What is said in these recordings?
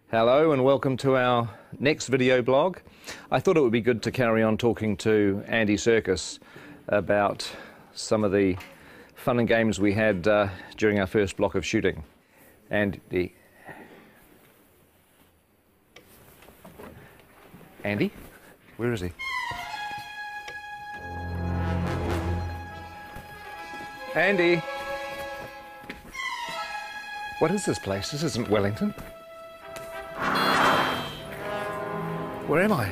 Hello and welcome to our next video blog. I thought it would be good to carry on talking to Andy Serkis about some of the fun and games we had during our first block of shooting. Andy? Where is he? Andy? What is this place? This isn't Wellington. Where am I?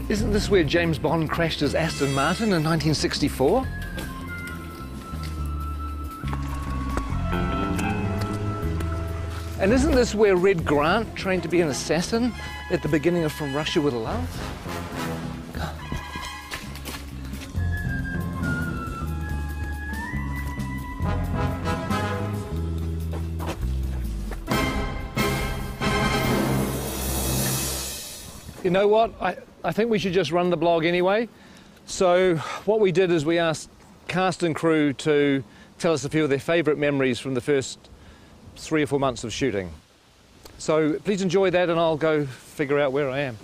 Isn't this where James Bond crashed his Aston Martin in 1964? And isn't this where Red Grant trained to be an assassin at the beginning of From Russia with Love? You know what? I think we should just run the blog anyway. So what we did is we asked cast and crew to tell us a few of their favourite memories from the first 3 or 4 months of shooting. So please enjoy that and I'll go figure out where I am.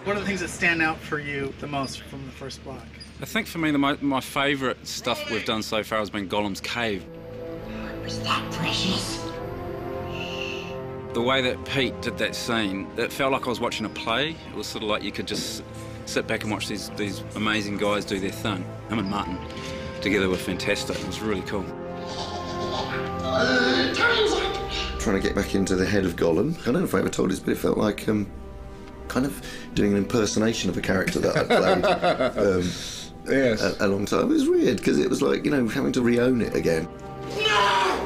What are the things that stand out for you the most from the first block? I think for me, my favourite stuff we've done so far has been Gollum's cave. Was that precious? The way that Pete did that scene, it felt like I was watching a play. It was sort of like you could just sit back and watch these amazing guys do their thing. Him and Martin together were fantastic. It was really cool. Trying to get back into the head of Gollum. I don't know if I ever told this, but it felt like kind of doing an impersonation of a character that I'd played. Yes. A long time. It was weird because it was like, you know, having to re-own it again. Yeah,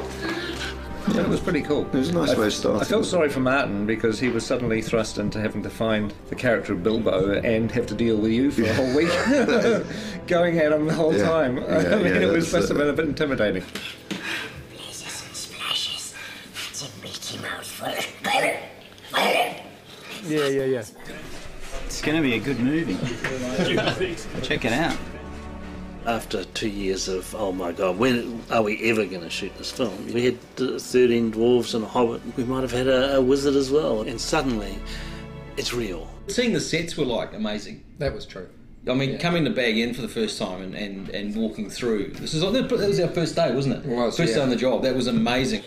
it was pretty cool. It was a nice way of starting. I felt sorry for Martin because he was suddenly thrust into having to find the character of Bilbo and have to deal with you for a whole week, going at him the whole time. I mean, it must have been a bit intimidating. Blizzes and splashes. It's a meaty mouthful. Yeah. It's going to be a good movie. Check it out. After 2 years of, oh my God, when are we ever going to shoot this film? We had 13 dwarves and a hobbit. We might have had a wizard as well. And suddenly, it's real. Seeing the sets were like amazing. That was true. I mean, coming to Bag End for the first time and walking through. That was our first day, wasn't it? It was, first day on the job. That was amazing.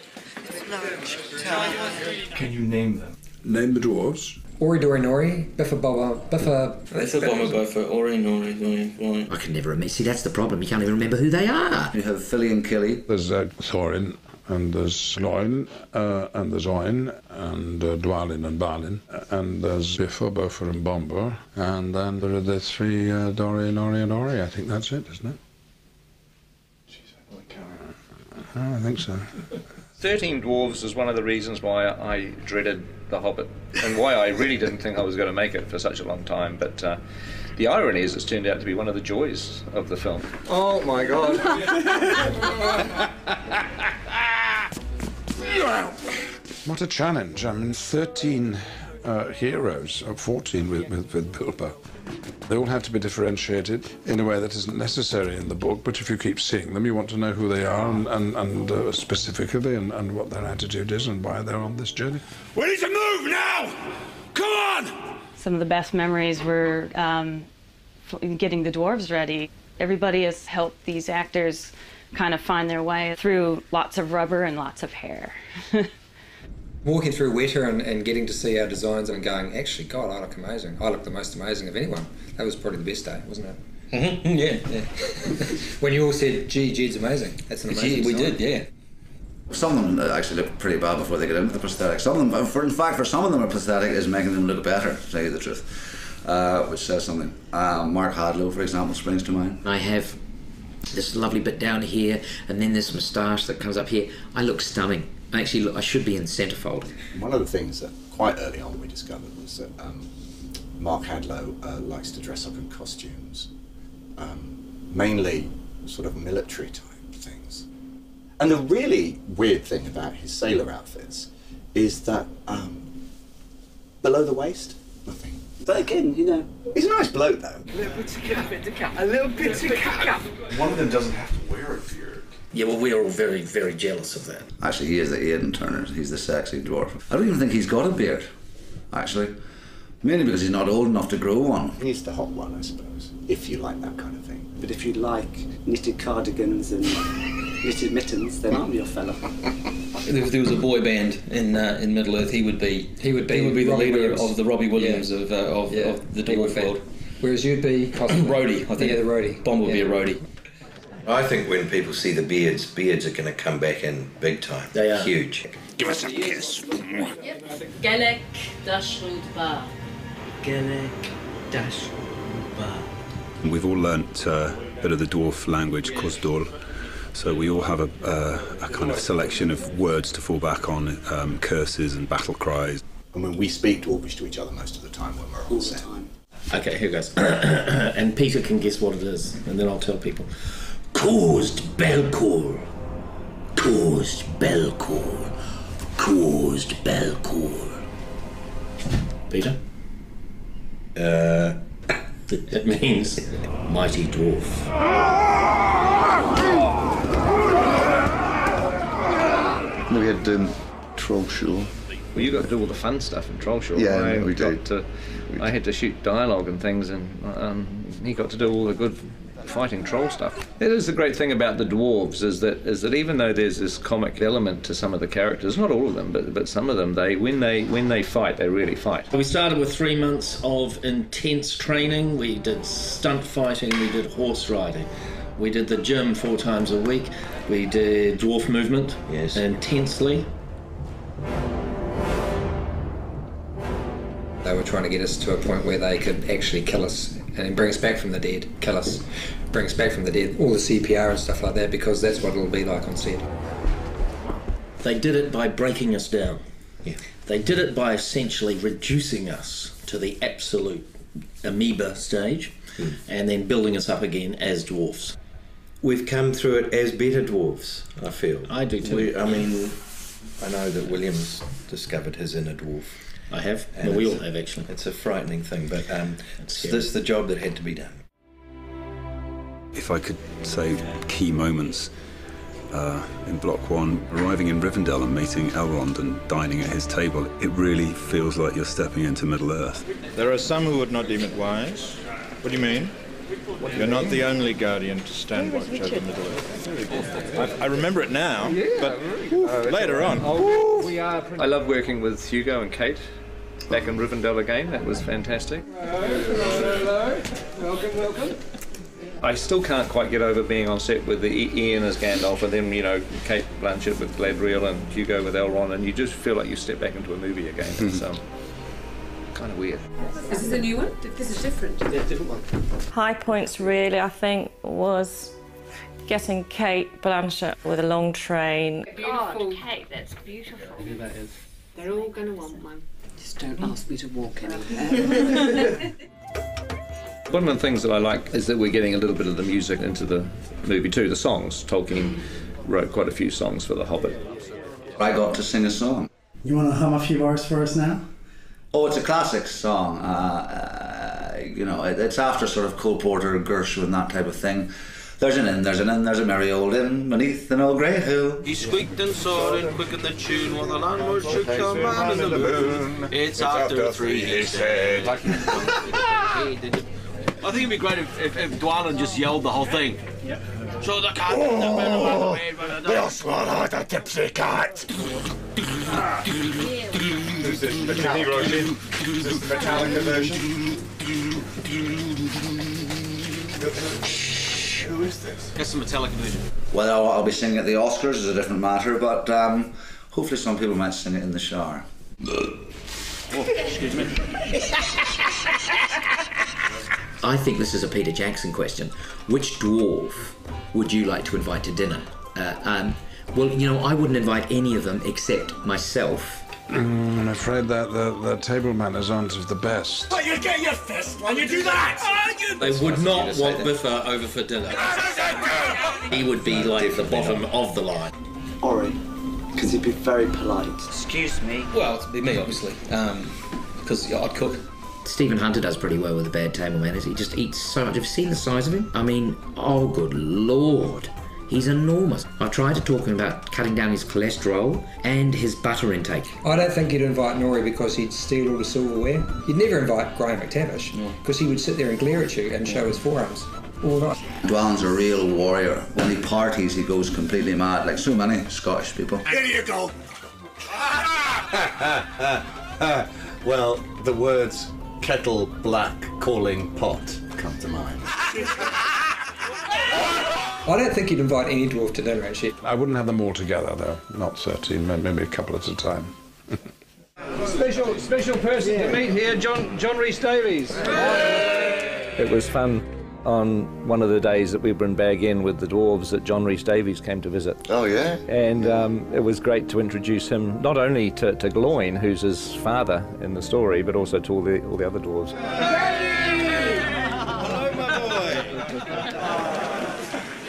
Can you name them? Name the dwarves. Ori Dori Nori, Biffa Bobba, Biffa... Biffa Bobba Buffa, Ori Nori Nori. I can never remember. See, that's the problem. You can't even remember who they are. You have Philly and Killy. There's Thorin, and there's Gloin, and there's Oin, and Dwalin and Balin, and there's Biffa, Buffer and Bomber, and then there are the three Dori, Nori and Ori. I think that's it, isn't it? I think so. 13 Dwarves is one of the reasons why I dreaded The Hobbit and why I really didn't think I was going to make it for such a long time. But the irony is it's turned out to be one of the joys of the film. Oh my God. What a challenge. I mean, 13 heroes, or 14 with Bilbo. They all have to be differentiated in a way that isn't necessary in the book, but if you keep seeing them, you want to know who they are and specifically and what their attitude is and why they're on this journey. We need to move now! Come on! Some of the best memories were getting the dwarves ready. Everybody has helped these actors kind of find their way through lots of rubber and lots of hair. Walking through Weta and getting to see our designs and going, actually, God, I look amazing. I look the most amazing of anyone. That was probably the best day, wasn't it? Mm-hmm. Yeah. When you all said, gee, Jed's amazing. That's an amazing We design. did, yeah. Some of them actually look pretty bad before they get into the prosthetic. Some of them, in fact, for some of them, a prosthetic is making them look better, to tell you the truth, which says something. Mark Hadlow, for example, springs to mind. I have this lovely bit down here, and then this moustache that comes up here. I look stunning. Actually, look, I should be in centrefold. One of the things that quite early on we discovered was that Mark Hadlow likes to dress up in costumes, mainly sort of military type things. And the really weird thing about his sailor outfits is that below the waist, nothing. But again, you know, he's a nice bloke though. A little bit of cap. A little bit of cap. One of them doesn't have to wear a beard. Yeah, well, we're all very, very jealous of that. Actually, he is the Aidan Turner. He's the sexy dwarf. I don't even think he's got a beard, actually. Mainly because he's not old enough to grow one. He's the hot one, I suppose, if you like that kind of thing. But if you like knitted cardigans and knitted mittens, then I'm your fella. If there was a boy band in Middle Earth, he would be the leader Williams. Of the Robbie Williams of the dwarf world. Whereas you'd be roadie, I think. Yeah, the roadie. Bond would be a roadie. I think when people see the beards are going to come back in big time. They are. Huge. Give us a kiss. Gelek dashrud ba. Gelek dashrud ba. We've all learnt a bit of the dwarf language, Kozdor, so we all have a kind of selection of words to fall back on, curses and battle cries. And when we speak Dwarvish to each other most of the time when we're all set. Okay, here goes. And Peter can guess what it is, and then I'll tell people. Caused Belcour. Caused Belcour. Caused Belcour. Peter? That means mighty dwarf. We had Troll Show. Well, you got to do all the fun stuff in Troll Show. Yeah, we did. I had to shoot dialogue and things, and he got to do all the good fighting troll stuff. It is the great thing about the dwarves is that even though there's this comic element to some of the characters, not all of them, but some of them, when they fight, they really fight. We started with 3 months of intense training. We did stunt fighting, we did horse riding. We did the gym 4 times a week. We did dwarf movement intensely. They were trying to get us to a point where they could actually kill us and bring us back from the dead, kill us, bring us back from the dead, all the CPR and stuff like that, because that's what it'll be like on set. They did it by breaking us down. Yeah. They did it by essentially reducing us to the absolute amoeba stage and then building us up again as dwarfs. We've come through it as better dwarves, I feel. I do too. I mean, I know that William's discovered his inner dwarf. I have. Well, we all have, actually. It's a frightening thing, but this is the job that had to be done. If I could say key moments in Block 1, arriving in Rivendell and meeting Elrond and dining at his table, it really feels like you're stepping into Middle-earth. There are some who would not deem it wise. What do you mean? You're not the only guardian to stand watch over Middle-earth. I remember it now, but later on. I love working with Hugo and Kate back in Rivendell again. That was fantastic. Hello. Welcome. I still can't quite get over being on set with Ian as Gandalf and then, Kate Blanchett with Galadriel and Hugo with Elrond, and you just feel like you step back into a movie again. It's kind of weird. Is this a new one? This is different. Yeah, different one. High points really, I think, was getting Kate Blanchett with a long train. God, Kate, that's beautiful. That is. They're all going to want one. Just don't ask me to walk anywhere. One of the things that I like is that we're getting a little bit of the music into the movie too, the songs. Tolkien wrote quite a few songs for The Hobbit. I got to sing a song. You want to hum a few bars for us now? Oh, it's a classic song. It's after sort of Cole Porter, Gershwin, and that type of thing. There's an inn, there's a merry old inn beneath an old grey hill. He squeaked and soared and quickened the tune while the landlord shook your man in the moon. It's after 3, he said. I think it'd be great if Dwalin just yelled the whole thing. So the cat they'll swallow the tipsy cat. Is this the Kenny Rogin? Is this the Metallica version? Who is this? That's the Metallica version. Well, I'll be singing at the Oscars is a different matter, but hopefully some people might sing it in the shower. Oh, excuse me. I think this is a Peter Jackson question. Which dwarf would you like to invite to dinner? Well, I wouldn't invite any of them except myself. I'm afraid that the table manners aren't of the best. But you get your fist when you do that! They would not want Biffa over for dinner. He would be like the bottom of the line. Ori, because he'd be very polite. Excuse me. Well, it'd be me, obviously, because I'd cook. Stephen Hunter does pretty well with the bad table manners. He just eats so much. Have you seen the size of him? I mean, oh good Lord. He's enormous. I tried to talk him about cutting down his cholesterol and his butter intake. I don't think he'd invite Norrie because he'd steal all the silverware. He'd never invite Graham McTavish because he would sit there and glare at you and show his forearms all night. Dwallin's a real warrior. When he parties, he goes completely mad, like so many Scottish people. Here you go. Well, the words kettle black calling pot come to mind. I don't think he'd invite any dwarf to dinner, actually. I wouldn't have them all together, though. Not 13, maybe a couple at a time. Special person to meet here, John Rhys Davies. It was fun on one of the days that we were in Bag End with the dwarves that John Rhys Davies came to visit. Oh, yeah? And it was great to introduce him not only to Gloin, who's his father in the story, but also to all the other dwarves.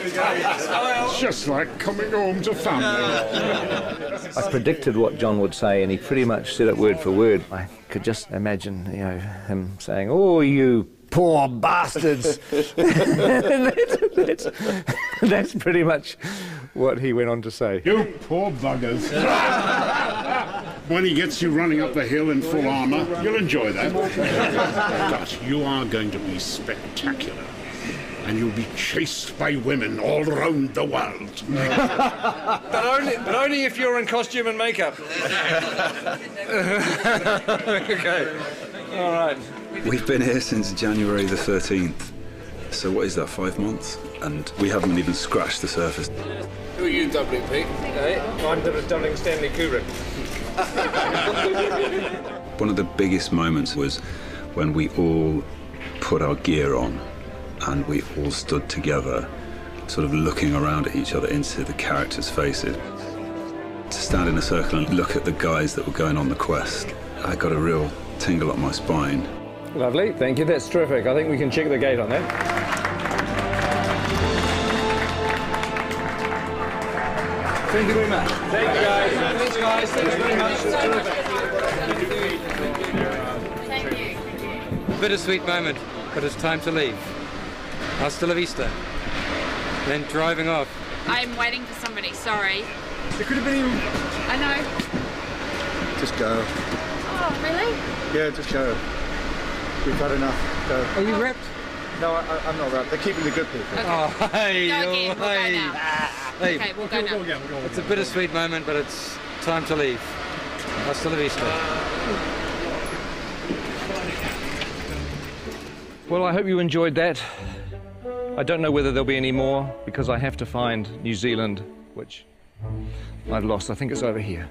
It's just like coming home to family. I predicted what John would say, and he pretty much said it word for word. I could just imagine, you know, him saying, "Oh, you poor bastards." that's pretty much what he went on to say. You poor buggers. When he gets you running up the hill in full armour, you'll enjoy that. But you are going to be spectacular. And you'll be chased by women all around the world. but only if you're in costume and makeup. Okay. All right. We've been here since January the 13th. So what is that, 5 months? And we haven't even scratched the surface. Who are you doubling, Pete? I'm doubling Stanley Kubrick. One of the biggest moments was when we all put our gear on and we all stood together, sort of looking around at each other into the characters' faces. To stand in a circle and look at the guys that were going on the quest, I got a real tingle up my spine. Lovely, thank you, that's terrific. I think we can check the gate on that. Thank you very much. Thank you, guys. Thanks, guys. Thanks very much. Thank you. Bittersweet moment, but it's time to leave. Hasta la vista. Then driving off. I'm waiting for somebody, sorry. It could have been you. I know. Just go. Oh, really? Yeah, just go. We've had enough. Go. Are you wrapped? No, I'm not wrapped. They're keeping the good people. Okay. Oh, hey, Go again, we'll go now. Hey. Okay, we'll go now. It's a bittersweet moment, but it's time to leave. Hasta la vista. Well, I hope you enjoyed that. I don't know whether there'll be any more, because I have to find New Zealand, which I've lost. I think it's over here.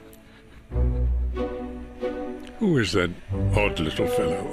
Who is that odd little fellow?